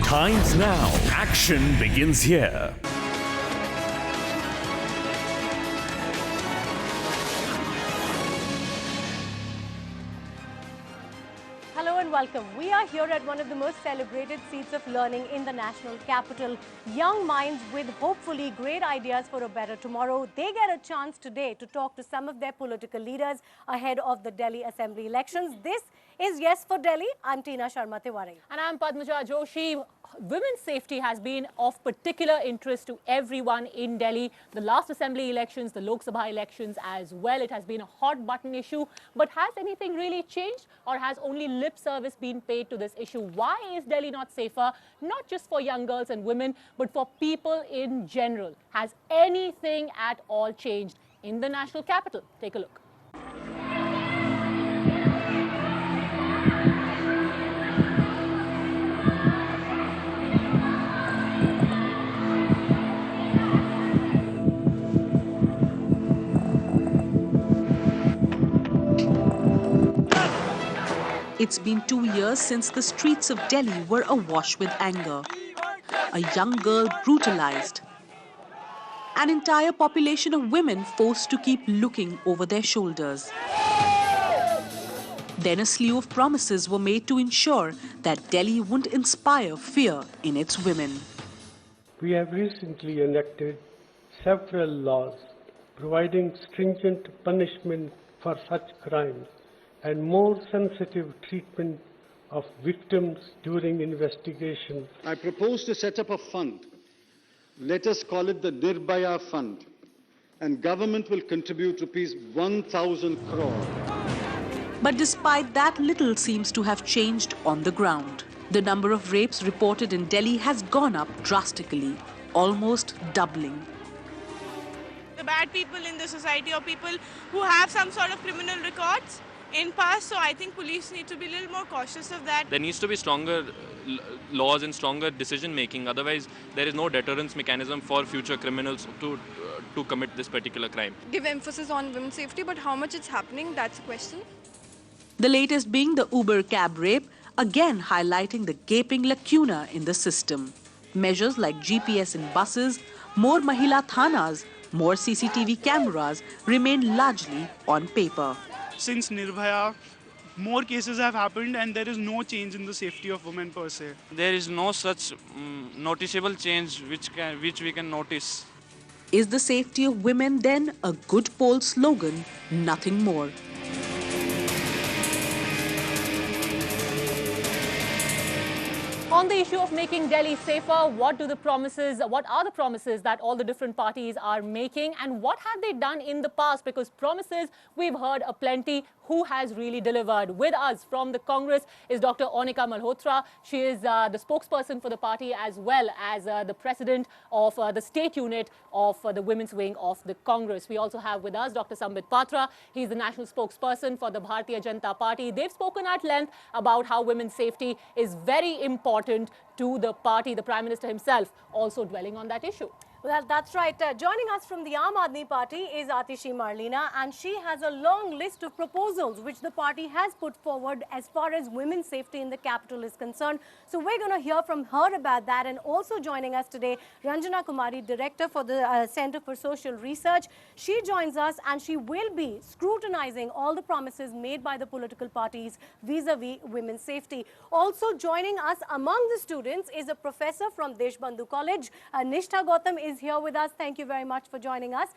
Times now. Action begins here. Hello and welcome. We are here at one of the most celebrated seats of learning in the national capital. Young minds with hopefully great ideas for a better tomorrow. They get a chance today to talk to some of their political leaders ahead of the Delhi Assembly elections. This is Yes for Delhi. I'm Tina Sharma Tiwari. And I'm Padmaja Joshi. Women's safety has been of particular interest to everyone in Delhi. The last assembly elections, the Lok Sabha elections as well, it has been a hot button issue. But has anything really changed, or has only lip service been paid to this issue? Why is Delhi not safer, not just for young girls and women, but for people in general? Has anything at all changed in the national capital? Take a look. It's been 2 years since the streets of Delhi were awash with anger. A young girl brutalized. An entire population of women forced to keep looking over their shoulders. Then a slew of promises were made to ensure that Delhi wouldn't inspire fear in its women. We have recently enacted several laws providing stringent punishment for such crimes and more sensitive treatment of victims during investigation. I propose to set up a fund. Let us call it the Nirbhaya Fund, and government will contribute rupees 1,000 crore. But despite that, little seems to have changed on the ground. The number of rapes reported in Delhi has gone up drastically, almost doubling. The bad people in the society, or people who have some sort of criminal records in past, so I think police need to be a little more cautious of that. There needs to be stronger laws and stronger decision making. Otherwise, there is no deterrence mechanism for future criminals to commit this particular crime. Give emphasis on women's safety, but how much it's happening, that's a question. The latest being the Uber cab rape, again highlighting the gaping lacuna in the system. Measures like GPS in buses, more Mahila Thanas, more CCTV cameras remain largely on paper. Since Nirbhaya, more cases have happened and there is no change in the safety of women per se. There is no such noticeable change which we can notice. Is the safety of women then a good poll slogan, nothing more? On the issue of making Delhi safer, what are the promises that all the different parties are making, and what have they done in the past? Because promises we've heard aplenty. Who has really delivered? With us from the Congress is Dr. Onika Malhotra. She is the spokesperson for the party as well as the president of the state unit of the women's wing of the Congress. We also have with us Dr. Sambit Patra. He's the national spokesperson for the Bharatiya Janata Party. They've spoken at length about how women's safety is very important to the party. The Prime Minister himself also dwelling on that issue. Well, that's right. Joining us from the Aam Aadmi Party is Atishi Marlina, and she has a long list of proposals which the party has put forward as far as women's safety in the capital is concerned. So we're going to hear from her about that. And also joining us today, Ranjana Kumari, Director for the Center for Social Research. She joins us and she will be scrutinizing all the promises made by the political parties vis-a-vis women's safety. Also joining us among the students is a professor from Deshbandhu College, Nishtha Gautam is here with us. Thank you very much for joining us.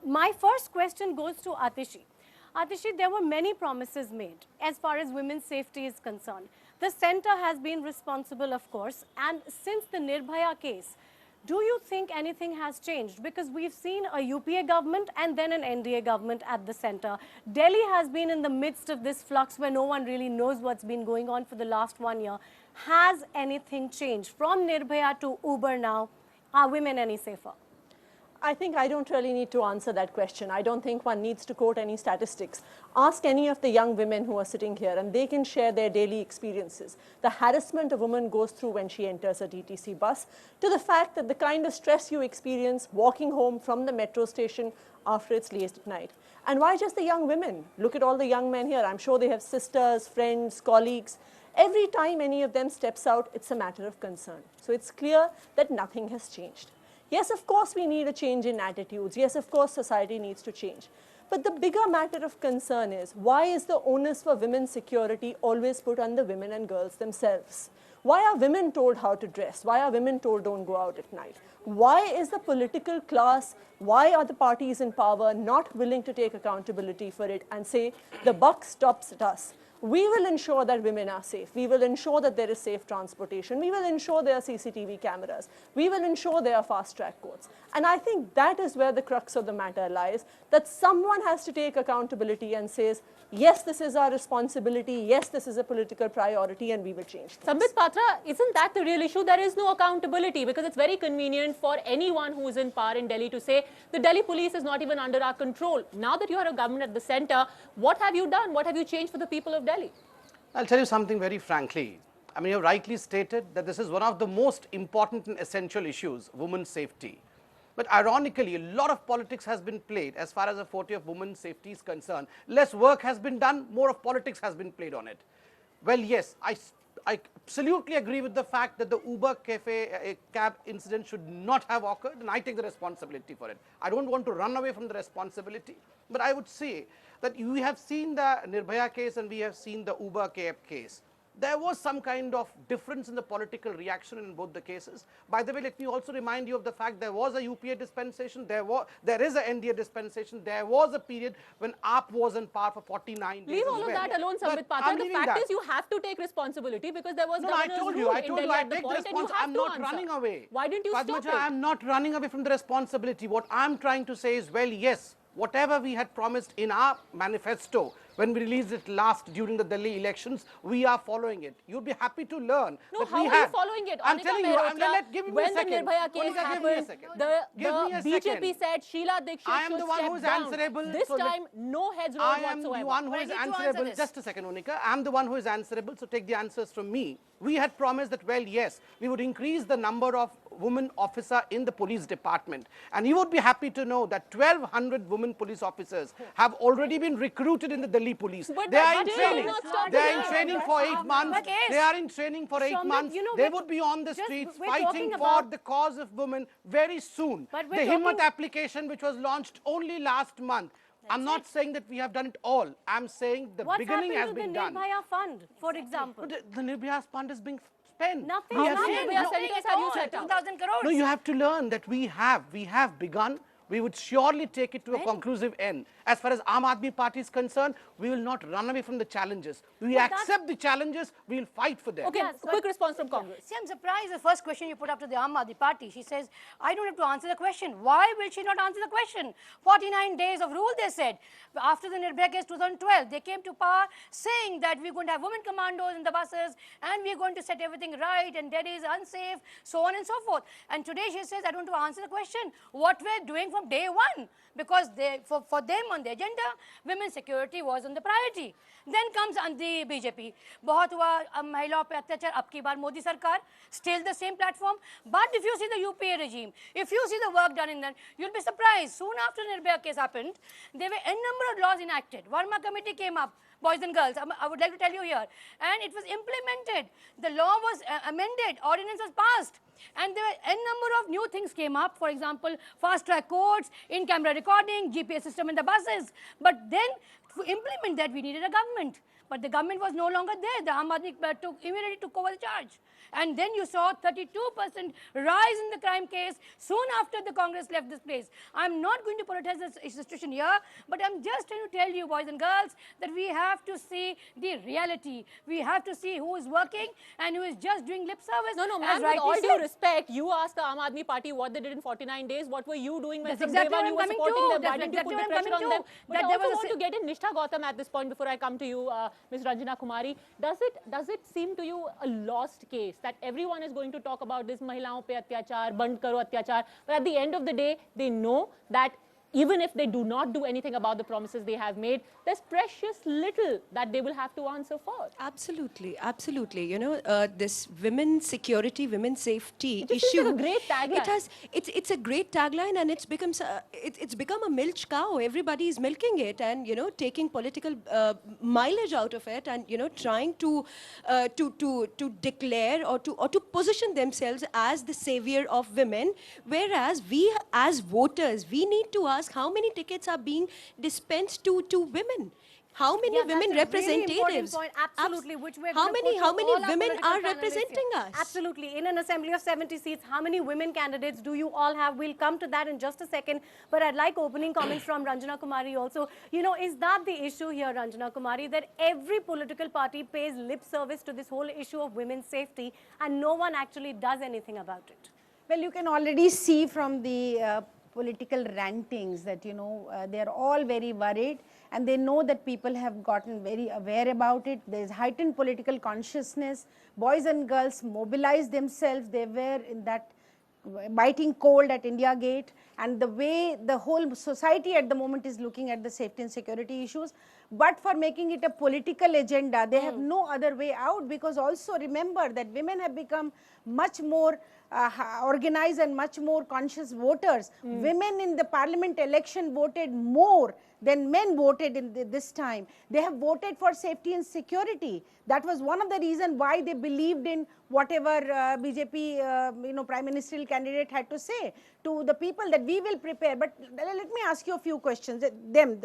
My first question goes to Atishi. Atishi, there were many promises made as far as women's safety is concerned. The center has been responsible, of course, and since the Nirbhaya case, do you think anything has changed? Because we've seen a UPA government and then an NDA government at the center. Delhi has been in the midst of this flux where no one really knows what's been going on for the last 1 year. Has anything changed from Nirbhaya to Uber now? Are women any safer? I think I don't really need to answer that question. I don't think one needs to quote any statistics. Ask any of the young women who are sitting here and they can share their daily experiences. The harassment a woman goes through when she enters a DTC bus, to the fact that the kind of stress you experience walking home from the metro station after it's late at night. And why just the young women? Look at all the young men here. I'm sure they have sisters, friends, colleagues. Every time any of them steps out, it's a matter of concern. So it's clear that nothing has changed. Yes, of course, we need a change in attitudes. Yes, of course, society needs to change. But the bigger matter of concern is, why is the onus for women's security always put on the women and girls themselves? Why are women told how to dress? Why are women told don't go out at night? Why is the political class, why are the parties in power not willing to take accountability for it and say, the buck stops at us? We will ensure that women are safe. We will ensure that there is safe transportation. We will ensure there are CCTV cameras. We will ensure there are fast-track courts. And I think that is where the crux of the matter lies, that someone has to take accountability and says, yes, this is our responsibility. Yes, this is a political priority, and we will change things. Sambit Patra, isn't that the real issue? There is no accountability, because it's very convenient for anyone who is in power in Delhi to say the Delhi police is not even under our control. Now that you are a government at the center, what have you done? What have you changed for the people of Delhi? I'll tell you something very frankly. I mean, you rightly stated that this is one of the most important and essential issues, women's safety. But ironically, a lot of politics has been played as far as the forte of women's safety is concerned. Less work has been done, more of politics has been played on it. Well, yes, I absolutely agree with the fact that the Uber cab incident should not have occurred, and I take the responsibility for it. I don't want to run away from the responsibility, but I would say that we have seen the Nirbhaya case and we have seen the Uber cab case. There was some kind of difference in the political reaction in both the cases. By the way, let me also remind you of the fact there was a UPA dispensation, there is a NDA dispensation, there was a period when AAP was in power for 49 days. Leave all of that alone, Sambit Patra. The fact is you have to take responsibility, because there was governor's rule in Delhi at the point, and you have I'm not running away. Why didn't you stop it? I'm not running away from the responsibility. What I'm trying to say is, well, yes, whatever we had promised in our manifesto when we released it last during the Delhi elections, we are following it. You'll be happy to learn No, that how we are have. you following it? I'm Anika telling you, give me when a second. the Nirbhaya case happened, the BJP said Sheila Dikshit I am should the one who is step down. answerable. This so time, no heads rolled I whatsoever. am the one who is answerable. Just a second, Monica. I'm the one who is answerable, so take the answers from me. We had promised that, well, yes, we would increase the number of women officers in the police department. And you would be happy to know that 1,200 women police officers have already been recruited in the Delhi police. But they are in still training. not stop They are in there. training for 8 months. But They are in training for 8 Shamit, months. you know, They we're would be on the just- streets we're fighting talking for about- the cause of women very soon. But The we're Himmat talking- application, which was launched only last month. I'm not saying that we have done it all. I'm saying the What's beginning has happened to been the done. Nirbhaya fund, for example? The Nirbhaya fund is being spent. Nothing. We How have many seen- Nirbhaya centers have you set up? 2,000 crores. No, you have to learn that we have begun. We would surely take it to a conclusive end. As far as Aam Aadmi Party is concerned, we will not run away from the challenges. We accept the challenges, we will fight for them. Okay, quick response from Congress. See, I'm surprised the first question you put up to the Aam Aadmi Party. She says, I don't have to answer the question. Why will she not answer the question? 49 days of rule, they said. After the Nirbhaya case 2012, they came to power saying that we're going to have women commandos in the buses and we're going to set everything right and Delhi is unsafe, so on and so forth. And today she says, I don't want to answer the question. What we're doing from day one. Because for them on the agenda, women's security was on the priority. Then comes the BJP. बहुत हुआ महिलाओं पे अत्याचार अब की बार मोदी सरकार, still the same platform. But if you see the UPA regime, if you see the work done in that, you'll be surprised. Soon after Nirbhaya case happened, there were a number of laws enacted. Verma committee came up, boys and girls. I would like to tell you here. And it was implemented. The law was amended. Ordinance was passed. And there were a number of new things came up. For example, fast-track courts, in-camera recording, GPS system in the buses. But then, to implement that, we needed a government. But the government was no longer there. The Aam Aadmi immediately took over the charge. And then you saw 32% rise in the crime case soon after the Congress left this place. I'm not going to politicize this situation here, but I'm just trying to tell you, boys and girls, that we have to see the reality. We have to see who is working and who is just doing lip service. No, ma'am, with all due respect, you asked the Aam Aadmi Party what they did in 49 days. What were you doing when That's from day exactly one what you I'm were coming supporting to. them? Why That's didn't you put the exactly what I'm pressure on coming them? to. But That I there also was a want to get in Nishtha Gautam at this point before I come to you, Ms. Ranjana Kumari. Does it seem to you a lost case that everyone is going to talk about this Mahilaon pe atyachar, band karo atyachar, but at the end of the day, they know that even if they do not do anything about the promises they have made, there's precious little that they will have to answer for. Absolutely, absolutely. You know, this women's security, women's safety It just issue. seems like a great tagline. It's a great tagline, and it's become a milch cow. Everybody is milking it, and taking political mileage out of it, and trying to declare or to position themselves as the savior of women. Whereas we, as voters, we need to ask how many tickets are being dispensed to women. How many women representatives? Really absolutely, which we're how many women are representing us? Absolutely. In an assembly of 70 seats, how many women candidates do you all have? We'll come to that in just a second. But I'd like opening comments from Ranjana Kumari also. Is that the issue here, Ranjana Kumari, that every political party pays lip service to this whole issue of women's safety and no one actually does anything about it? Well, you can already see from the political rantings that, they're all very worried, and they know that people have gotten very aware about it. There's heightened political consciousness. Boys and girls mobilize themselves. They were in that biting cold at India Gate, and the way the whole society at the moment is looking at the safety and security issues. But for making it a political agenda, they have no other way out, because also remember that women have become much more organized and much more conscious voters. Women in the parliament election voted more than men voted in this time. They have voted for safety and security. That was one of the reasons why they believed in whatever BJP prime ministerial candidate had to say to the people, that we will prepare. But let me ask you a few questions.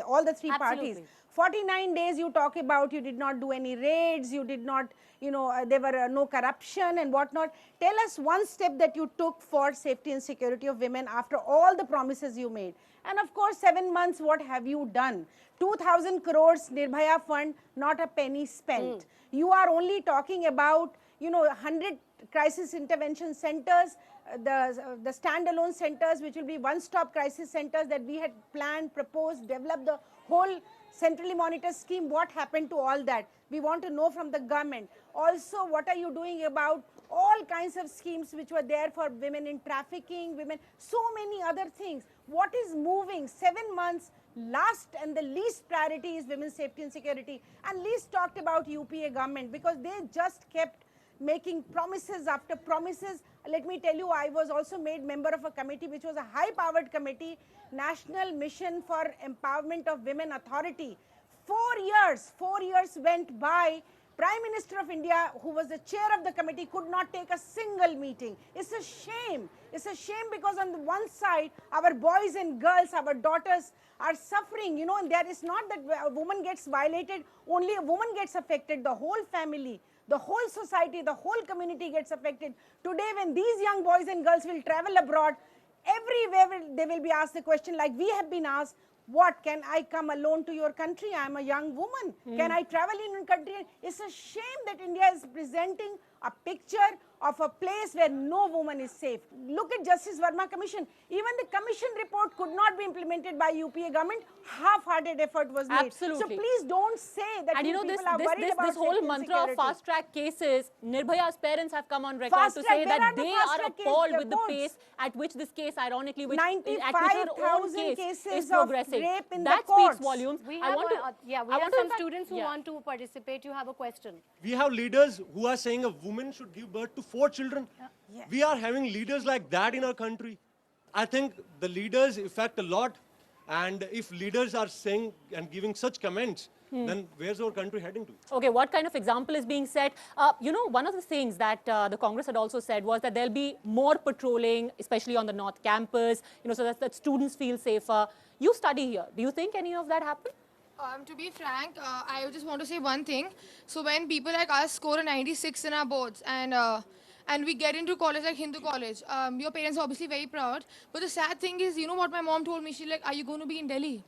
All the three parties. 49 days you talk about, you did not do any raids, you did not, there were no corruption and whatnot. Tell us one step that you took for safety and security of women after all the promises you made. And of course, 7 months, what have you done? 2,000 crores Nirbhaya fund, not a penny spent. You are only talking about, 100 crisis intervention centers, the standalone centers, which will be one-stop crisis centers that we had planned, proposed, developed the whole centrally monitored scheme. What happened to all that? We want to know from the government. Also, what are you doing about all kinds of schemes which were there for women in trafficking, so many other things. What is moving? 7 months, last and the least priority is women's safety and security. And least talked about UPA government, because they just kept making promises after promises. Let me tell you, I was also made member of a committee which was a high-powered committee, National Mission for Empowerment of Women Authority. 4 years went by. Prime Minister of India, who was the chair of the committee, could not take a single meeting. It's a shame. It's a shame, because on the one side, our boys and girls, our daughters are suffering, and there is not that a woman gets violated, only a woman gets affected, the whole family, the whole society, the whole community gets affected. Today, when these young boys and girls will travel abroad, everywhere they will be asked the question, like we have been asked, what, can I come alone to your country? I am a young woman. Can I travel in your country? It's a shame that India is presenting a picture of a place where no woman is safe. Look at Justice Verma Commission. Even the commission report could not be implemented by UPA government. Half-hearted effort was made. Absolutely. So please don't say that and people are worried about this whole safety and mantra of security. fast-track cases, Nirbhaya's parents have come on record to say that they are appalled with the pace at which this case, ironically, which at which her own case is progressing. Rape in that the courts. speaks volumes. We have we have some students who want to participate. You have a question. We have leaders who are saying a woman should give birth to 4 children. We are having leaders like that in our country. I think the leaders affect a lot. And if leaders are saying and giving such comments, then where's our country heading to? Okay, what kind of example is being set? One of the things that the Congress had also said was that there'll be more patrolling, especially on the North Campus, so that students feel safer. You study here. Do you think any of that happened? To be frank, I just want to say one thing. So when people like us score a 96 in our boards and we get into college like Hindu college, your parents are obviously very proud. But the sad thing is, you know what my mom told me? She's like, are you going to be in Delhi?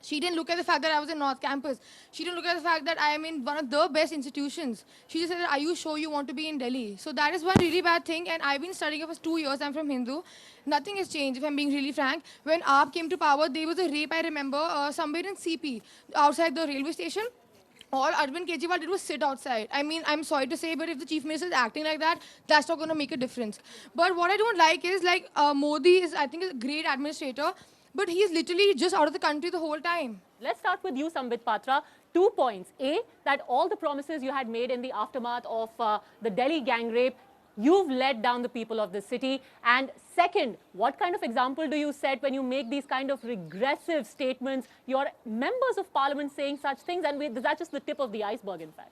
She didn't look at the fact that I was in North Campus. She didn't look at the fact that I am in one of the best institutions. She just said, are you sure you want to be in Delhi? So that is one really bad thing. And I've been studying it for 2 years. I'm from Hindu. Nothing has changed, if I'm being really frank. When AAP came to power, there was a rape, I remember, somewhere in CP, outside the railway station. All Arvind Kejriwal did was sit outside. I mean, I'm sorry to say, but if the Chief Minister is acting like that, that's not going to make a difference. But what I don't like is, Modi is, I think, a great administrator. but he is literally just out of the country the whole time. Let's start with you, Sambit Patra. 2 points. A, that all the promises you had made in the aftermath of the Delhi gang rape, you've let down the people of the city. And second, what kind of example do you set when you make these kind of regressive statements? Your members of parliament saying such things, and that's just the tip of the iceberg, in fact.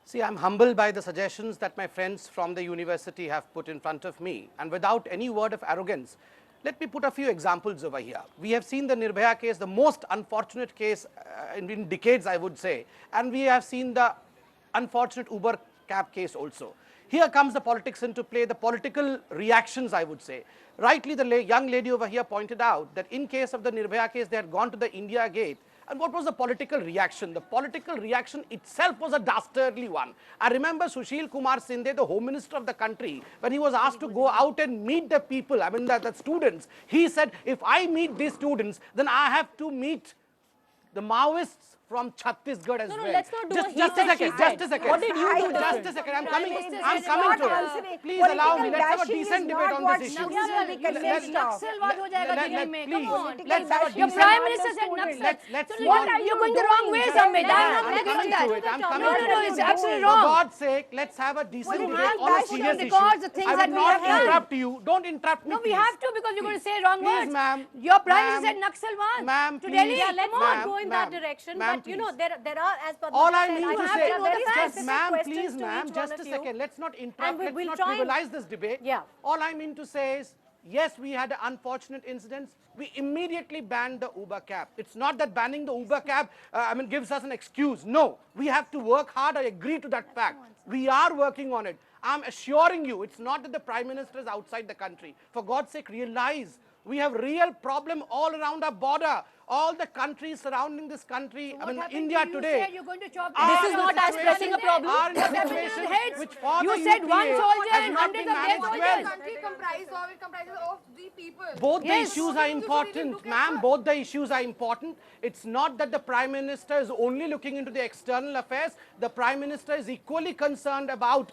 See, I'm humbled by the suggestions that my friends from the university have put in front of me, and without any word of arrogance, let me put a few examples over here. We have seen the Nirbhaya case, the most unfortunate case in decades, I would say, and we have seen the unfortunate Uber cab case also. Here comes the politics into play, the political reactions, I would say. Rightly, the young lady over here pointed out that in case of the Nirbhaya case, they had gone to the India Gate. And what was the political reaction? The political reaction itself was a dastardly one. I remember Sushil Kumar Sindhe, the Home Minister of the country, when he was asked to go out and meet the people, I mean the students, he said, if I meet these students, then I have to meet the Maoists from Chhattisgarh as well. No, let's not do just a second, just a second. What did you do Just a second, I'm coming to it. Please allow me, let's have a decent debate on this issue. Let's have a Your Prime Minister said Naxal. What are you going the wrong way, Sambit? I'm coming to it. No, it's absolutely wrong. For God's sake, let's have a decent debate on a serious issue. I will not interrupt you. Don't interrupt me, No, we have to because you're going to say wrong words. Please, ma'am. Your Prime Minister said Naxalwan. Ma'am, To Delhi, let's not go in that direction. But you know, there are, as Padma all I said, mean to have say, very just specific ma'am, questions please, to ma'am, each just one a of you. second. Let's not interrupt. And Let's we'll not try and- trivialize this debate. Yeah. All I mean to say is, yes, we had unfortunate incidents. We immediately banned the Uber cab. It's not that banning the Uber cab, gives us an excuse. No, we have to work hard. I agree to that fact. We are working on it. I'm assuring you, it's not that the Prime Minister is outside the country. For God's sake, realize we have real problem all around our border. All the countries surrounding this country, India today. You're going to chop This is not as pressing a problem. Are in a situation which for You the said UPA one soldier has and not hundreds been of dead managed soldiers. well. Country comprises of the people. Both the Yes. issues are important, ma'am. Both the issues are important. It's not that the Prime Minister is only looking into the external affairs. The Prime Minister is equally concerned about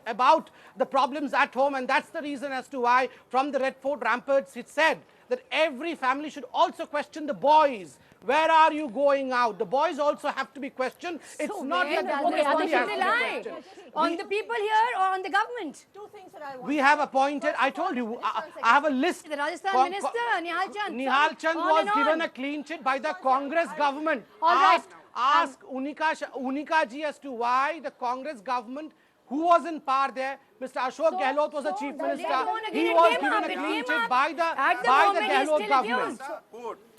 the problems at home, and that's the reason as to why from the Red Fort ramparts it said that every family should also question the boys. Where are you going out? The boys also have to be questioned. It's not that the women only have to be questioned. On the people here or on the government? Two things that I want. We have appointed, I told you, I have a list. The Rajasthan Minister, Nihal Chand. Nihal Chand On was and on. given a clean chit by the Congress government. All right. Ask Unika ji as to why the Congress government, who was in power there, Mr. Ashok Gehlot was the chief minister. He was given a clean chit by the Gehlot government.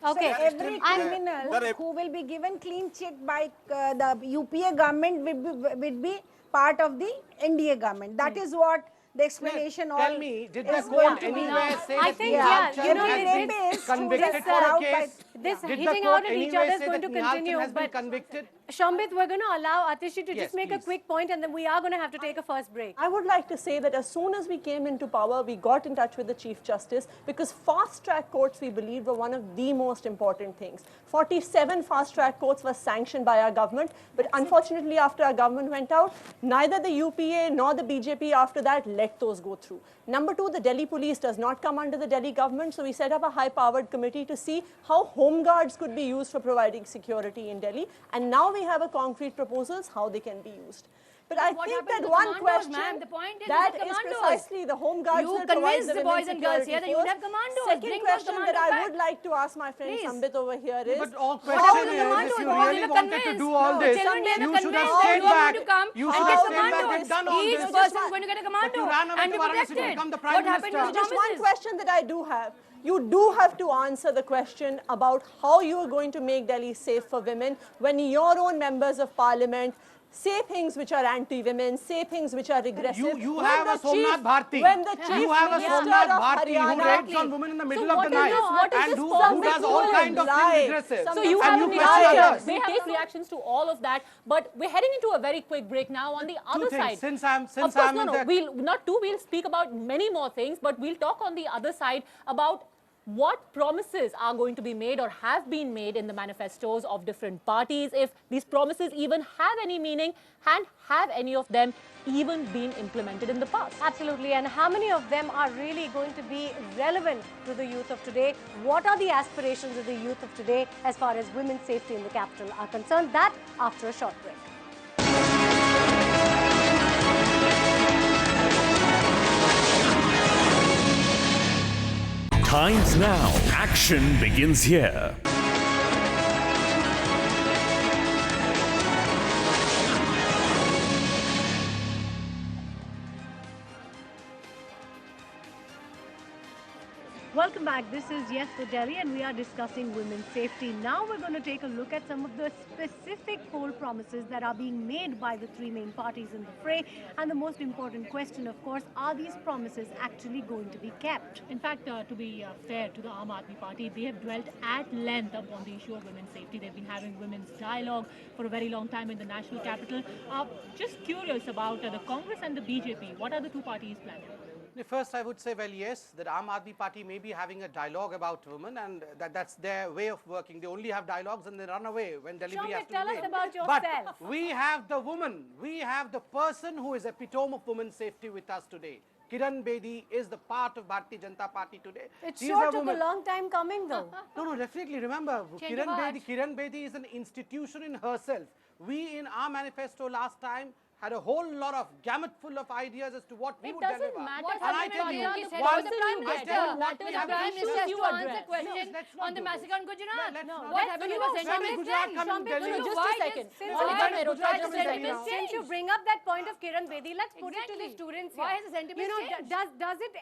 Okay, every criminal who will be given clean check by the UPA government will be part of the NDA government. That is what the explanation all Tell me, did the is court going to be. anywhere say I that think, Nihal yeah, you know, Chand has been it's convicted just for a out case? This Did the hitting court out at each anywhere other is say going that to Nihal Chand continue. has been But convicted? Shambit, we're going to allow Atishi to Yes, just make a please. quick point, and then we are going to have to take a first break. I would like to say that as soon as we came into power, we got in touch with the Chief Justice because fast-track courts, we believe, were one of the most important things. 47 fast-track courts were sanctioned by our government, but unfortunately, after our government went out, neither the UPA nor the BJP after that let those go through. Number two, the Delhi police does not come under the Delhi government, so we set up a high-powered committee to see how home guards could be used for providing security in Delhi, and now we have a concrete proposals how they can be used. But I What think happened that to the one commandos, question, ma'am? The point is that with the is commandos. precisely the home guards You will provide convince the the women boys and girls security here that you would force. have commandos. Second Bring those question that commandos I back. would like to ask my friend Please. Sambit over here is, But all All question the is, commandos, if you all really the wanted to convinced. do all No, this, children, we are you should have convinced that stayed you are back. going to come You and should get have stayed back commandos. and done all Each this. person is going to get a But commando you ran away and to be Varanasi to protected. become the Prime What happened to Minister. the just one promises? question that I do have. You do have to answer the question about how you are going to make Delhi safe for women when your own members of parliament say things which are anti-women, say things which are regressive. You When have the a Somnath Bharti. When the chief You have a minister Somnath of Bharti who Haryana, raids on women in the middle of what the is night this- what is and this who policy does all you kind of lie? things regressive. So you And have you an question idea. others. We'll take reactions to all of that, but we're heading into a very quick break now. On the other things. side, Since I'm of course, in no, the- we'll not two. We'll speak about many more things, but we'll talk on the other side about what promises are going to be made or have been made in the manifestos of different parties, if these promises even have any meaning, and have any of them even been implemented in the past. Absolutely. And how many of them are really going to be relevant to the youth of today? What are the aspirations of the youth of today as far as women's safety in the capital are concerned? That after a short break. Times now. Action begins here. Welcome back. This is Yes for Delhi and we are discussing women's safety. Now we're going to take a look at some of the specific poll promises that are being made by the three main parties in the fray. And the most important question, of course, are these promises actually going to be kept? In fact, to be fair to the Aam Aadmi Party, they have dwelt at length upon the issue of women's safety. They've been having women's dialogue for a very long time in the national capital. Just curious about the Congress and the BJP. What are the two parties planning? First, I would say, well, yes, that Aam Aadmi Party may be having a dialogue about women, and that's their way of working. They only have dialogues and they run away when delivery has to be made. Tell us about yourself. But we have the woman, we have the person who is epitome of women's safety with us today. Kiran Bedi is the part of Bharatiya Janata Party today. It sure took a long time coming though. No, definitely. Remember, Kiran Bedi is an institution in herself. We in our manifesto last time had a whole lot of gamut full of ideas as to what we would deliver. It doesn't matter. And I tell you, on the massacre in Gujarat. What happened to Since you bring up that point of Kiran Bedi, let's put it to the students here. Why has the sentiment changed? Does it,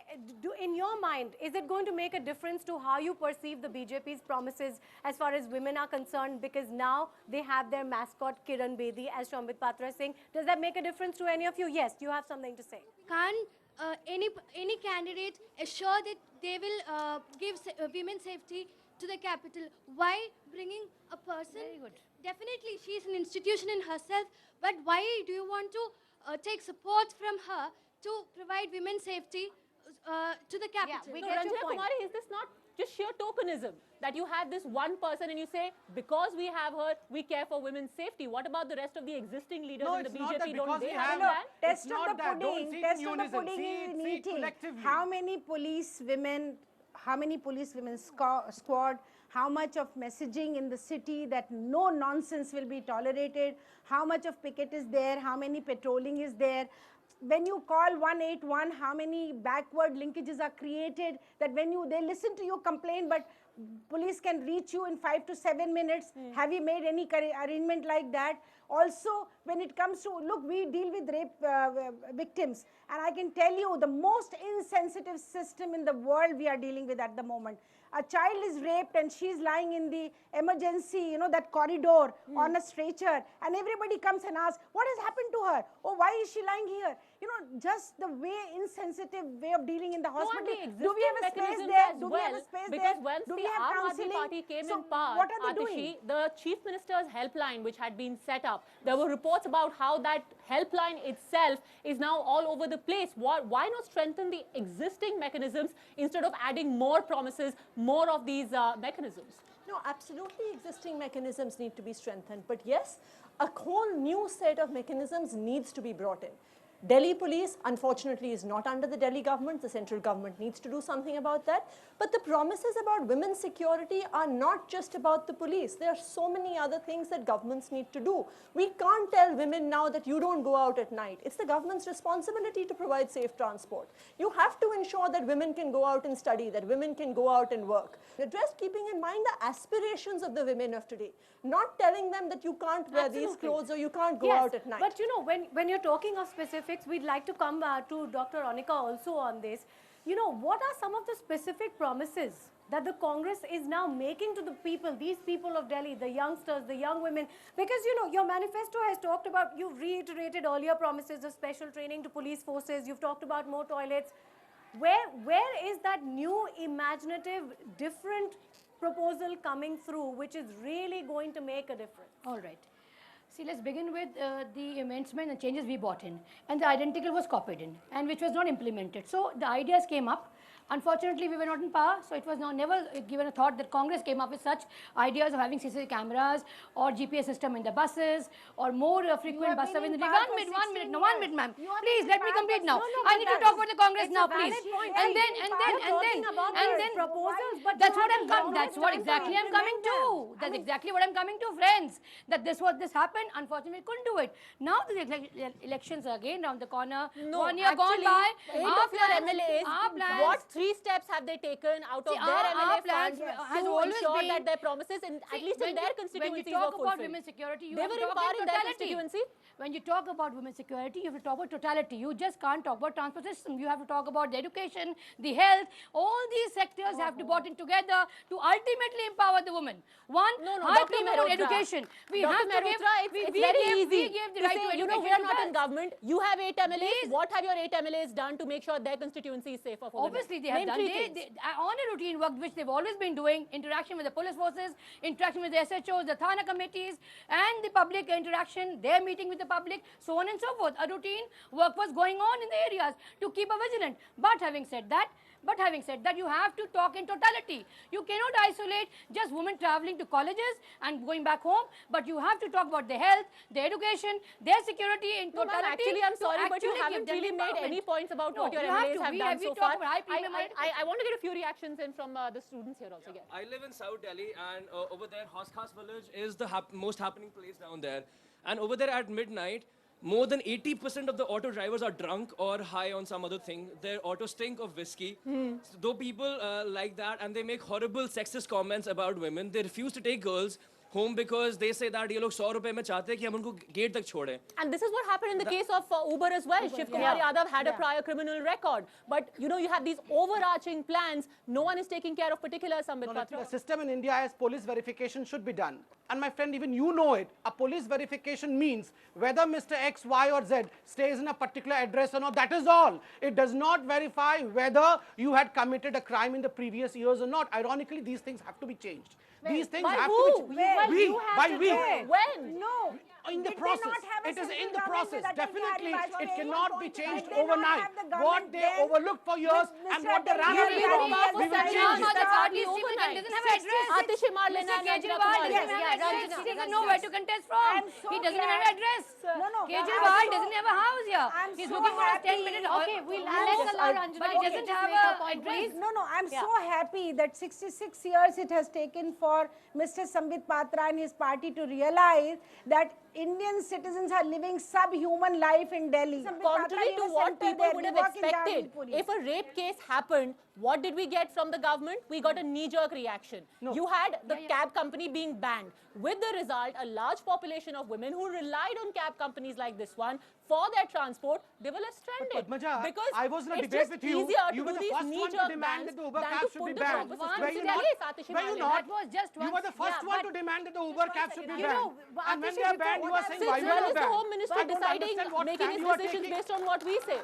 in your mind, is it going to make a difference to how you perceive the BJP's promises as far as women are concerned? Because now they have their mascot Kiran Bedi, as Shambit Patra is saying. Does that make a difference to any of you? Yes, you have something to say. Can't any candidate assure that they will give women safety to the capital? Why bringing a person? Very good. Definitely, she is an institution in herself, but why do you want to take support from her to provide women's safety to the capital? Yeah, we So, get your Ranjana point. Kumari, is this not just sheer tokenism that you have this one person and you say, because we have her, we care for women's safety? What about the rest of the existing leaders in the BJP? Don't they have that? Test of the pudding. Test of the pudding is eating. How many policewomen squad, how much of messaging in the city that no nonsense will be tolerated, how much of picket is there, how many patrolling is there. When you call 181, how many backward linkages are created that when they listen to your complaint, but police can reach you in 5 to 7 minutes. Have you made any arrangement like that? Also, when it comes to, look, we deal with rape victims. And I can tell you, the most insensitive system in the world we are dealing with at the moment. A child is raped and she's lying in the emergency, that corridor on a stretcher. And everybody comes and asks, what has happened to her? Oh, why is she lying here? Just the insensitive way of dealing in the hospital. Do we have a space there? Do we have a space there? Because once Do the we have Aam Aadmi counseling? Party came So in power, what are they Atishi, doing? the Chief Minister's helpline, which had been set up, there were reports about how that helpline itself is now all over the place. Why not strengthen the existing mechanisms instead of adding more promises, more of these mechanisms? No, absolutely existing mechanisms need to be strengthened. But yes, a whole new set of mechanisms needs to be brought in. Delhi police, unfortunately, is not under the Delhi government. The central government needs to do something about that. But the promises about women's security are not just about the police. There are so many other things that governments need to do. We can't tell women now that you don't go out at night. It's the government's responsibility to provide safe transport. You have to ensure that women can go out and study, that women can go out and work. Just keeping in mind the aspirations of the women of today, not telling them that you can't wear these clothes or you can't go out at night. But when you're talking of specifics, we'd like to come to Dr. Anika also on this. What are some of the specific promises that the Congress is now making to the people, these people of Delhi, the youngsters, the young women? Because, your manifesto has talked about, you've reiterated earlier promises of special training to police forces, you've talked about more toilets. Where is that new, imaginative, different proposal coming through, which is really going to make a difference? All right. See, let's begin with the amendment and changes we brought in. And the identical was copied in, and which was not implemented. So the ideas came up, Unfortunately, we were not in power, so it was never given a thought that Congress came up with such ideas of having CCTV cameras or GPS system in the buses or more frequent bus service. One minute, ma'am. Please, let me complete now. I need to talk about the Congress now, please. And then, proposals, but that's what exactly I'm coming to. That's exactly what I'm coming to, friends. That this happened. Unfortunately, we couldn't do it. Now the elections are again around the corner. No, 1 year gone by. 8 of your MLAs, what 3 steps have they taken out of their MLA funds to ensure that their promises, at least in their constituencies, were fulfilled? When you talk about women's security, they were in power in their constituency. When you talk about women's security, you have to talk about totality. You just can't talk about transport system. You have to talk about the education, the health. All these sectors have to be brought in together to ultimately empower the woman. High premium education. We have to give. It's very easy. We gave the right to education. You know, we are not in government. You have 8 MLAs. What have your 8 MLAs done to make sure their constituency is safer for women? Obviously, they have done. They on a routine work which they've always been doing, interaction with the police forces, interaction with the SHOs, the Thana committees, and the public interaction, their meeting with the public, so on and so forth. A routine work was going on in the areas to keep a vigilant. But having said that, you have to talk in totality. You cannot isolate just women traveling to colleges and going back home, but you have to talk about their health, their education, their security in totality. Actually, I'm sorry, but you haven't really made any points about what your MLAs have done so far. I want to get a few reactions in from the students here also. I live in South Delhi, and over there, Hoskhas village is the most happening place down there. And over there at midnight, more than 80% of the auto drivers are drunk or high on some other thing. Their autos stink of whiskey. So though people like that, and they make horrible sexist comments about women, they refuse to take girls home because they say that ये लोग 100 रुपए में चाहते हैं कि हम उनको gate तक छोड़ें. And this is what happened in the case of Uber as well. Shiv Kumar Yadav had a prior criminal record. But you know, you have these overarching plans. No one is taking care of particulars, Sambit Patra. The system in India as police verification should be done. And my friend, even you know it. A police verification means whether Mr. X, Y or Z stays in a particular address or not. That is all. It does not verify whether you had committed a crime in the previous years or not. Ironically, these things have to be changed. These things have to be changed. When? No. In the process. It is in the process. Definitely, it cannot be changed overnight. What they overlooked for years and what they ran away from, we will change it. That's hardly overnight. Doesn't have address. Mr. Kejriwal doesn't know where to contest from. He doesn't have an address. Kejriwal doesn't have a house here. He's looking for a 10-minute. Okay, let's allow Ranjana. But he doesn't have an address. No, I'm so happy that 66 years it has taken for Mr. Sambit Patra and his party to realize that Indian citizens are living subhuman life in Delhi. Contrary to what people would have expected, if a rape case happened, what did we get from the government? We got a knee-jerk reaction. You had the cab company being banned. With the result, a large population of women who relied on cab companies like this one for their transport, they were left stranded. But Padmaja, because I was in a debate with you. You were the first one to demand that the Uber cab should be banned. Were you not? That was just one. You were the first one to demand that the Uber cab should be banned. And when they are banned, you are saying why you are banned. Is the Home Minister deciding, making his decisions based on what we say?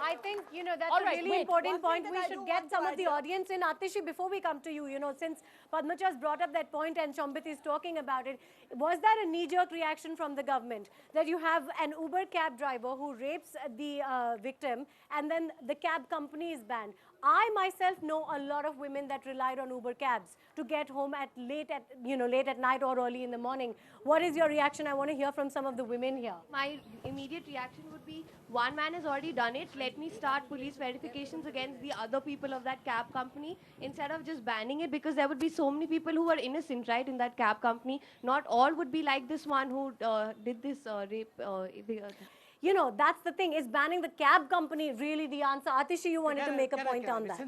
I think, that's a really important point. We should get some of the audience in. Atishi, before we come to you, since Padmaja has brought up that point and Shambit is talking about it, was that a knee-jerk reaction from the government? That you have an Uber cab driver who rapes the victim and then the cab company is banned. I myself know a lot of women that relied on Uber cabs to get home late at night or early in the morning. What is your reaction? I want to hear from some of the women here. My immediate reaction would be, one man has already done it. Let me start police verifications against the other people of that cab company instead of just banning it, because there would be so many people who are innocent, right, in that cab company. Not all would be like this one who did this rape. That's the thing. Is banning the cab company really the answer? Atishi, you wanted to make a point on that.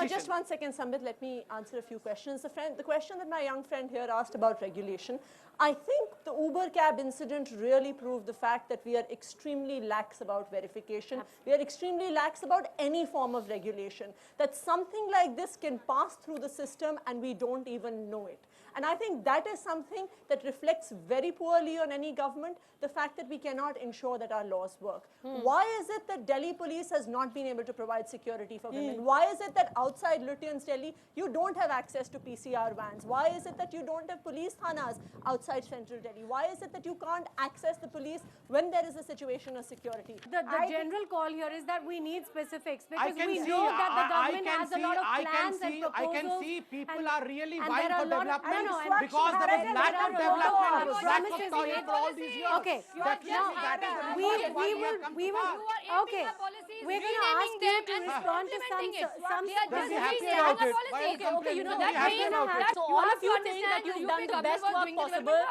Just one second, Sambit. Let me answer a few questions. The question that my young friend here asked about regulation, I think the Uber cab incident really proved the fact that we are extremely lax about verification. We are extremely lax about any form of regulation. That something like this can pass through the system and we don't even know it. And I think that is something that reflects very poorly on any government, the fact that we cannot ensure that our laws work. Why is it that Delhi police has not been able to provide security for women? Why is it that outside Lutyens Delhi, you don't have access to PCR vans? Why is it that you don't have police thanas outside outside central Delhi? Why is it that you can't access the police when there is a situation of security? The general call here is that we need specifics, because can we see- know that the I government can has a see- lot of I can plans and see- proposals. I can see people are really and vying there are for a lot of- development no, and because there was lack there of are a lot development, of there was lack of promises toilet made. for all these years. Okay, Definitely, that is the reason why have come to pass. okay. We're going to ask you to respond to some. They'll be happy about it. Why are you complaining? They'll be happy about it. So all of you think that you've done the best work possible.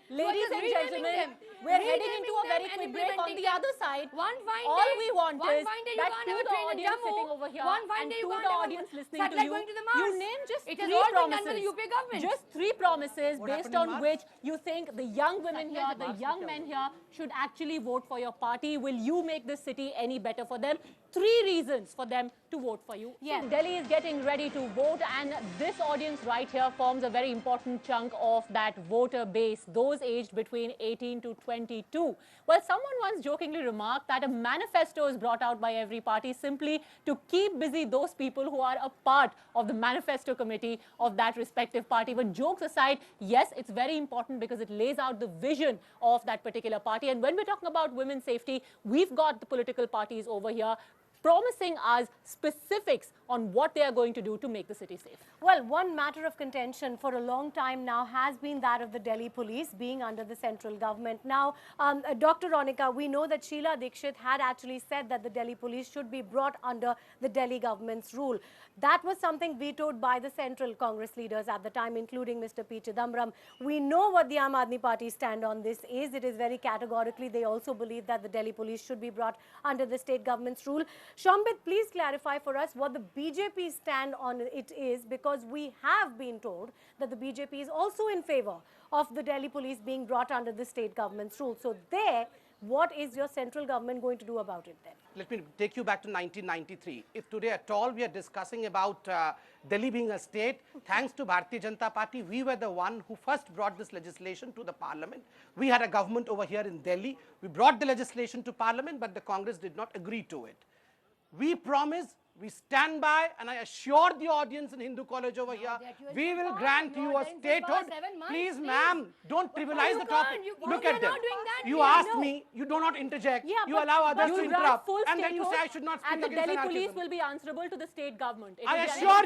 Ladies and gentlemen, we're heading into a very quick break. On the other side, all we want is that to the audience sitting over here and to the audience listening to you, you name just three promises. Just three promises based on which you think the young women here, the young men here should actually vote for your party. Will you make this city any better for them? 3 reasons for them to vote for you. Yes. Delhi is getting ready to vote, and this audience right here forms a very important chunk of that voter base, those aged between 18 to 22. Well, someone once jokingly remarked that a manifesto is brought out by every party simply to keep busy those people who are a part of the manifesto committee of that respective party. But jokes aside, yes, it's very important because it lays out the vision of that particular party. And when we're talking about women's safety, we've got the political parties over here promising us specifics on what they are going to do to make the city safe. Well, one matter of contention for a long time now has been that of the Delhi police being under the central government. Now, Dr. Ronika, we know that Sheila Dikshit had actually said that the Delhi police should be brought under the Delhi government's rule. That was something vetoed by the central Congress leaders at the time, including Mr. P. Chidambaram. We know what the Aam Aadmi Party stand on this is. It is very categorically. They also believe that the Delhi police should be brought under the state government's rule. Shambit, please clarify for us what the BJP stand on it is, because we have been told that the BJP is also in favor of the Delhi police being brought under the state government's rule. So there, what is your central government going to do about it then? Let me take you back to 1993. If today at all we are discussing about Delhi being a state, thanks to Bharatiya Janata Party, we were the one who first brought this legislation to the parliament. We had a government over here in Delhi. We brought the legislation to parliament, but the Congress did not agree to it. We promise, we stand by, and I assure the audience in Hindu College over here, we will grant you a statehood. Please, ma'am, don't trivialize the topic. Look at them. You asked me, you do not interject, you allow others to interrupt, and then you say I should not speak against anarchism. And the Delhi police will be answerable to the state government. I assure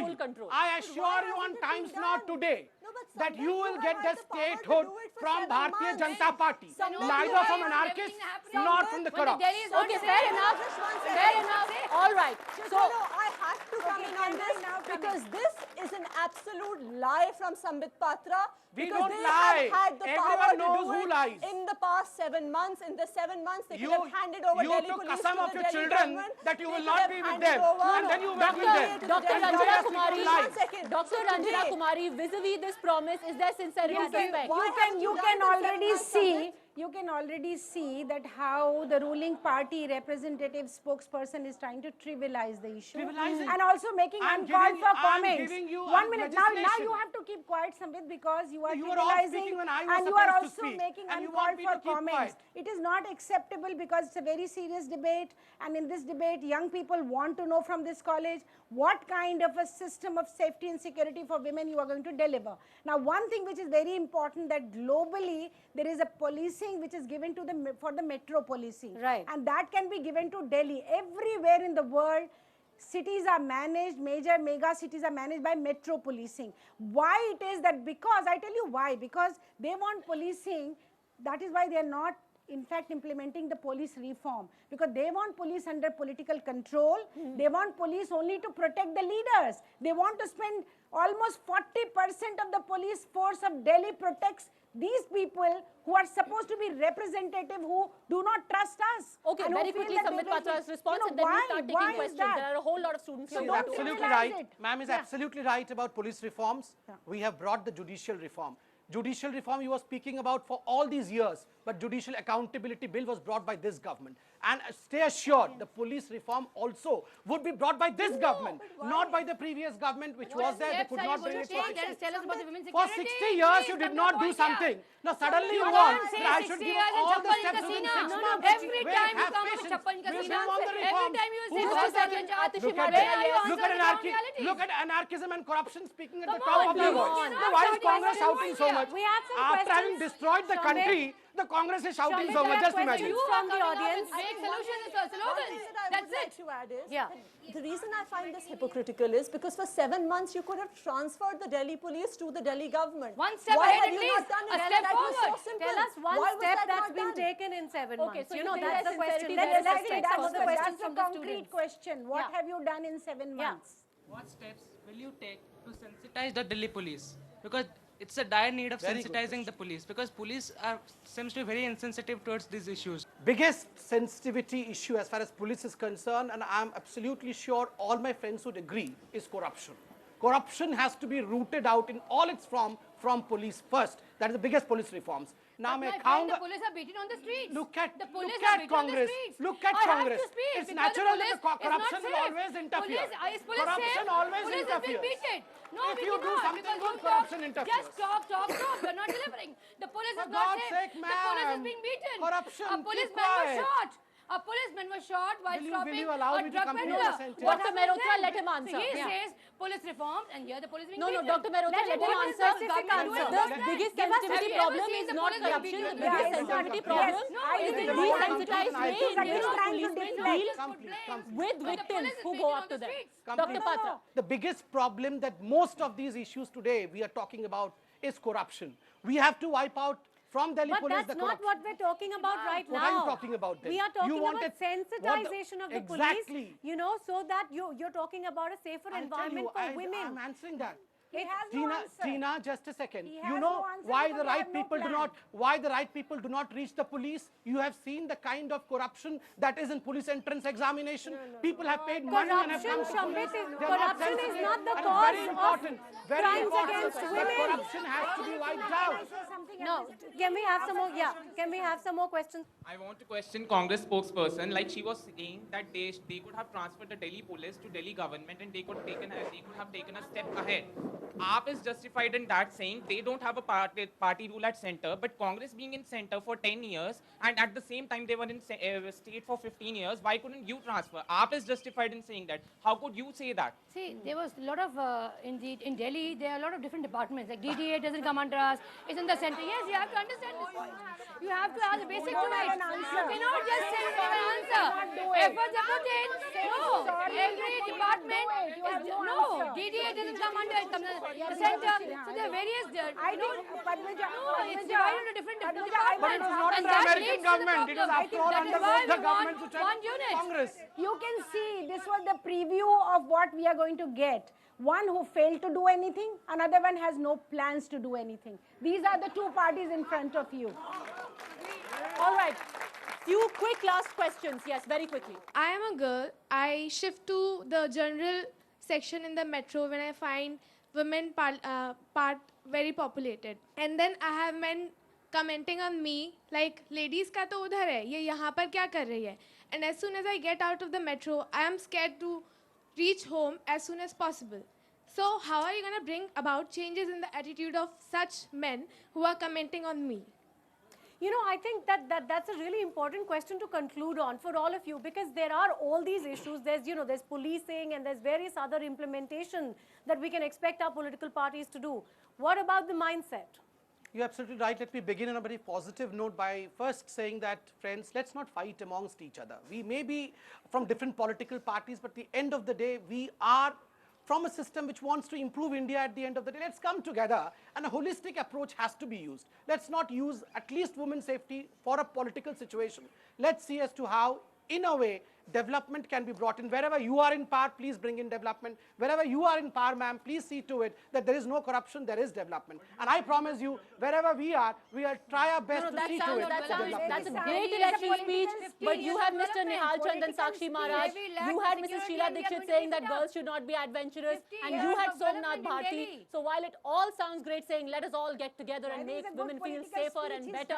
you on times not today that you will get the statehood from Bharatiya Janata Party, neither from anarchists nor from the corrupt. Okay, fair enough. Fair enough. All right. So I have to come in on this because this is an absolute lie from Sambit Patra. We because don't they lie. have had the power Everyone knows to who lies. In the past 7 months, in the 7 months, they could have handed over You Delhi took police some to of the your Delhi children government. that you They will could not have be with handed them, over and then you went with them. Dr. Ranjana Kumari, One Dr. Ranjana Kumari, vis-a-vis this promise, is there sincerity suspect? You can already see that how the ruling party representative spokesperson is trying to trivialize the issue and also making uncalled for comments. 1 minute. Now you have to keep quiet, Sambit, because you are trivializing and you are also making uncalled for comments. It is not acceptable because it's a very serious debate, and in this debate, young people want to know from this college what kind of a system of safety and security for women you are going to deliver. Now, one thing which is very important, that globally there is a policing which is given to for the metro policing, right? And that can be given to Delhi. Everywhere in the world, cities are managed, mega cities are managed by metro policing. Why it is that? Because I tell you why. Because they want policing. That is why they are not in fact implementing the police reform, because they want police under political control. They want police only to protect the leaders. They want to spend almost 40% of the police force of Delhi protects these people who are supposed to be representative, who do not trust us. Okay, very quickly, Sambit Patra's response, and then we start taking questions. There are a whole lot of students She here. is absolutely right. Ma'am is absolutely right about police reforms. We have brought the judicial reform. Judicial reform you were speaking about for all these years, but judicial accountability bill was brought by this government. And stay assured, the police reform also would be brought by this government, not by the previous government which was there. They could not bring it for 60. For 60 years, you did not do something. Now suddenly you want that I should give all the steps within 6 months. Every time you come with chappal ka We'll Sina, move on the every reforms. time you say Who's Look at anarchism and corruption speaking at the top of their voice. Now why is Congress shouting so much? After having destroyed the country, the Congress is shouting so much. Just imagine. From the audience. Make solutions is a slogan. That's it. To add is the reason I find this hypocritical is because for 7 months you could have transferred the Delhi police to the Delhi government. One step Why ahead have at you least. not done it? A step That was forward. so simple. Tell us one Why was step that that's not been done? taken in 7 Okay, months. so You you know, think that's the there's question. sincerity Let's there. take That's some of the questions a from the concrete students. question. What have you done in 7 months? What steps will you take to sensitize the Delhi police? Because it's a dire need of sensitizing the police, because police seems to be very insensitive towards these issues. Biggest sensitivity issue as far as police is concerned, and I'm absolutely sure all my friends would agree, is corruption. Corruption has to be rooted out in all its form from police first. That is the biggest police reforms. Now, My friend, the police are beaten on the streets. Look at Congress. Look at Congress. It's natural that the corruption will always interfere. Corruption always interferes. No, if you do something good, corruption interferes. Just talk. You're not delivering. The police is For not God's safe. sake, The police is ma'am. being beaten. Corruption, A keep policeman was quiet. shot. A policeman was shot while Will stopping you allow a me to drug complete peddler. the sentence? What Dr. happened Mehrotra, then? let him answer. So he Yeah. says police reforms and here the police being No, beaten. Dr. Mehrotra, let him answer. The biggest sensitivity problem is not corruption. The biggest sensitivity problem is the desensitized way in which policemen deal with victims who go up to them. Dr. Patra. The biggest problem that most of these issues today we are talking about is corruption. We have to wipe out from Delhi But police that's the not corruption. what we're talking about right What now. are you talking about then? We are talking You about wanted- sensitization of the Exactly. police, you know, so that you're talking about a safer environment for women. I'm answering that. He has no answer. Tina, just a second. He You has know no answer why because the they right have no people plan. why the right people do not reach the police? You have seen the kind of corruption that is in police entrance examination. People have paid money and have come to Corruption, police. Shambhit, They are not corruption is sensitive. not the And cause very of important, very crimes important. against That women. corruption has to be wiped out. No, can we have some more? Yeah, can we have some more questions? I want to question Congress spokesperson. Like she was saying that they could have transferred the Delhi police to Delhi government and they could have taken a step ahead. AAP is justified in that, saying they don't have a party rule at center, but Congress being in center for 10 years and at the same time they were in state for 15 years, why couldn't you transfer? AAP is justified in saying that. How could you say that? See, there was a lot of, in Delhi, there are a lot of different departments. Like DDA doesn't come under us, it's in the center. Yes, you have to understand this point. You have to have the basic to it. You cannot just say you have an answer. Efforts are put in. No, every department no, DDA doesn't come under it, comes under the center. So there are various, I think Padmaja, it's divided into different departments. But it was not And under that American leads to the government. It was problem. after all That under is why both the we governments want which one had unit. Congress. You can see this was the preview of what we are going to get. One who failed to do anything, another one has no plans to do anything. These are the two parties in front of you. All right. Few quick last questions. Yes, very quickly. I am a girl. I shift to the general section in the metro when I find women part very populated. And then I have men commenting on me like, ladies ka to udhar hai, ye yahan par kya kar rahi hai? And as soon as I get out of the metro, I am scared to reach home as soon as possible. So how are you going to bring about changes in the attitude of such men who are commenting on me? You know, I think that's a really important question to conclude on for all of you, because there are all these issues. There's, you know, there's policing and there's various other implementation that we can expect our political parties to do. What about the mindset? You're absolutely right. Let me begin on a very positive note by first saying that, friends, let's not fight amongst each other. We may be from different political parties, but at the end of the day, we are from a system which wants to improve India at the end of the day. Let's come together, and a holistic approach has to be used. Let's not use at least women's safety for a political situation. Let's see as to how, in a way, development can be brought in. Wherever you are in power, please bring in development. Wherever you are in power, ma'am, please see to it that there is no corruption, there is development. And I promise you, wherever we will try our best to see to it. That's a great election speech, but you have Mr. Nihal Chand and Sakshi Maharaj, you had Mrs. Sheila Dikshit saying that girls should not be adventurous, and you had Somnath Bharti. So while it all sounds great saying let us all get together and make women feel safer and better,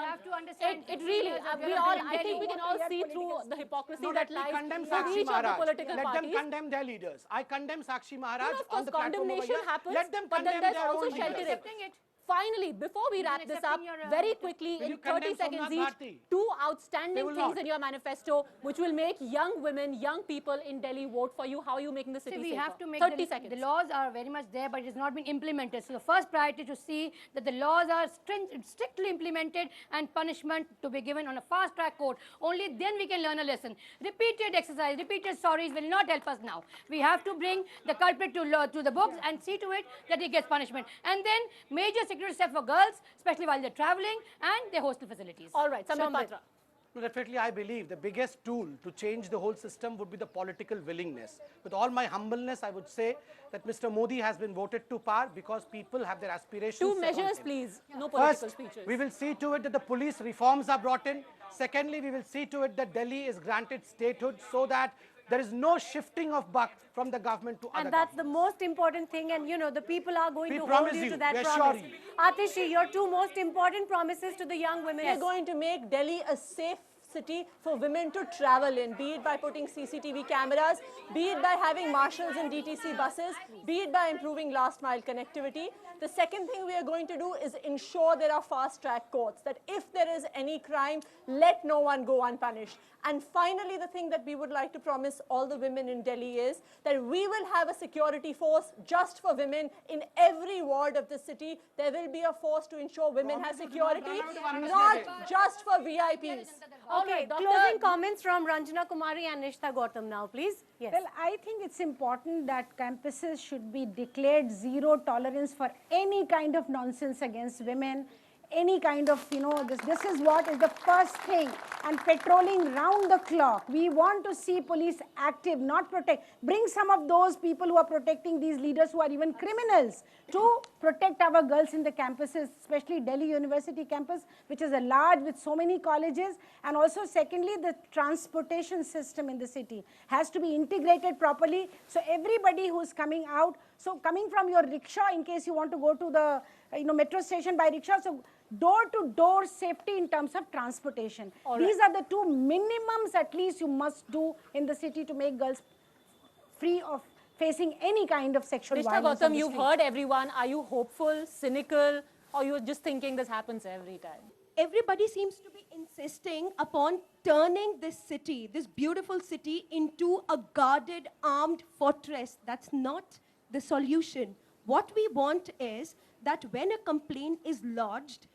it really, I think we can all see through the hypocrisy that lies in each of the political parties. Let them condemn their leaders. I condemn Sakshi Maharaj on the platform over condemnation here. happens, Let them but then condemn there's their also own leaders. sheltering. Finally, before we wrap this up, very quickly, in 30 seconds each, two outstanding things in your manifesto which will make young women, young people in Delhi vote for you. How are you making the city safer? We have to make 30 seconds. The laws are very much there, but it has not been implemented. So the first priority is to see that the laws are strictly implemented and punishment to be given on a fast-track court. Only then we can learn a lesson. Repeated exercise, repeated sorries will not help us now. We have to bring the culprit to the books and see to it that he gets punishment. And then major security step for girls, especially while they're traveling, and their hostel facilities. All right, Samit Patra. No, definitely, I believe the biggest tool to change the whole system would be the political willingness. With all my humbleness, I would say that Mr. Modi has been voted to power because people have their aspirations. Two measures, please. No political speeches. speeches. We will see to it that the police reforms are brought in. Secondly, we will see to it that Delhi is granted statehood so that there is no shifting of buck from the government to other And that's the most important thing, and you know, the people are going to promise hold you to you, that we promise. assure you. Atishi, your two most important promises to the young women. We're going to make Delhi a safe city for women to travel in, be it by putting CCTV cameras, be it by having marshals in DTC buses, be it by improving last mile connectivity. The second thing we are going to do is ensure there are fast-track courts, that if there is any crime, let no one go unpunished. And finally, the thing that we would like to promise all the women in Delhi is that we will have a security force just for women in every ward of the city. There will be a force to ensure women have security, not just for VIPs. Okay, closing comments from Ranjana Kumari and Nishtha Gautam now, please. Yes. Well, I think it's important that campuses should be declared zero tolerance for any kind of nonsense against women, any kind of, you know, this is what is the first thing. And patrolling round the clock. We want to see police active, not protect. Bring some of those people who are protecting these leaders who are even criminals to protect our girls in the campuses, especially Delhi University campus, which is a large with so many colleges. And also, secondly, the transportation system in the city has to be integrated properly. So everybody who's coming out, so coming from your rickshaw, in case you want to go to the metro station by rickshaw, so door-to-door safety in terms of transportation. These are the two minimums at least you must do in the city to make girls free of facing any kind of sexual violence. Gautam, you've heard everyone. Are you hopeful, cynical, or you're just thinking this happens every time? Everybody seems to be insisting upon turning this city, this beautiful city, into a guarded, armed fortress. That's not the solution. What we want is that when a complaint is lodged,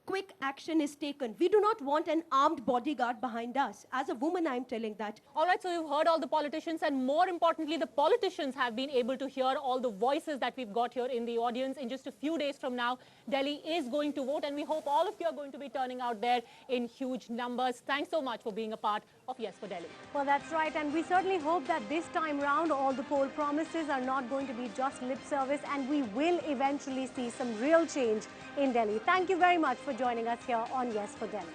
quick action is taken. We do not want an armed bodyguard behind us. As a woman, I'm telling that. All right, so you've heard all the politicians, and more importantly, the politicians have been able to hear all the voices that we've got here in the audience. In just a few days from now, Delhi is going to vote, and we hope all of you are going to be turning out there in huge numbers. Thanks so much for being a part of Yes for Delhi. Well, that's right, and we certainly hope that this time round, all the poll promises are not going to be just lip service, and we will eventually see some real change in Delhi. Thank you very much for joining us here on Yes for Delhi.